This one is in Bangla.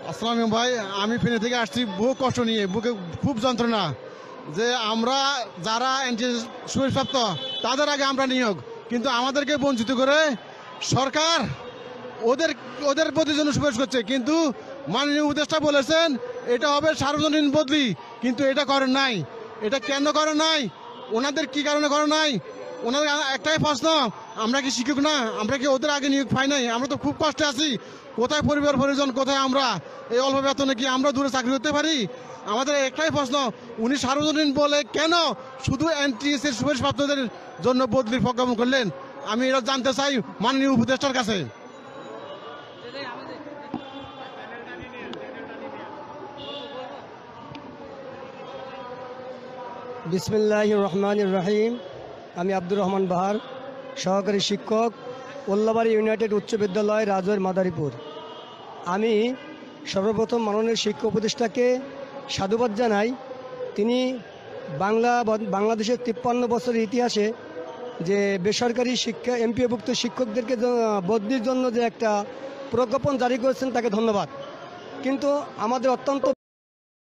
আসসালাম ভাই, আমি ফেনী থেকে আসছি বহু কষ্ট নিয়ে, বুকে খুব যন্ত্রণা যে আমরা যারা সুবিধাপ্রাপ্ত তাদের আগে আমরা নিয়োগ, কিন্তু আমাদেরকে বঞ্চিত করে সরকার ওদের ওদের প্রতি জন্য সুপারিশ করছে। কিন্তু মাননীয় উপদেষ্টা বলেছেন এটা হবে সার্বজনীন বদলি, কিন্তু এটা করেন নাই। এটা কেন করেন নাই, ওনাদের কি কারণে করেন নাই? ওনাদের একটাই প্রশ্ন, আমরা কি শিক্ষক না? আমরা কি ওদের আগে নিয়োগ পাই নাই? আমরা তো খুব কষ্টে আছি। কোথায় পরিবার পরিজন, কোথায় আমরা? এই অল্প বেতনে কি আমরা দূরে চাকরি করতে পারি? আমাদের একটাই প্রশ্ন, উনি সার্বজনীন বলে কেন শুধু NTS এর সুপারিশপ্রাপ্তদের জন্য বদলির প্রজ্ঞাপন করলেন? আমি এটা জানতে চাই মাননীয় উপদেষ্টার কাছে। বিসমিল্লাহির রহমানির রহিম। আমি আব্দুর রহমান বাহার, সহকারী শিক্ষক, ওল্লাবাড়ি ইউনাইটেড উচ্চ বিদ্যালয়, রাজৈর, মাদারীপুর। আমি সর্বপ্রথম মাননীয় শিক্ষা উপদেষ্টাকে সাধুবাদ জানাই। তিনি বাংলাদেশের 53 বছরের ইতিহাসে যে বেসরকারি শিক্ষা এমপিওভুক্ত শিক্ষকদেরকে বদলির জন্য যে একটা প্রজ্ঞাপন জারি করেছেন, তাকে ধন্যবাদ। কিন্তু আমাদের অত্যন্ত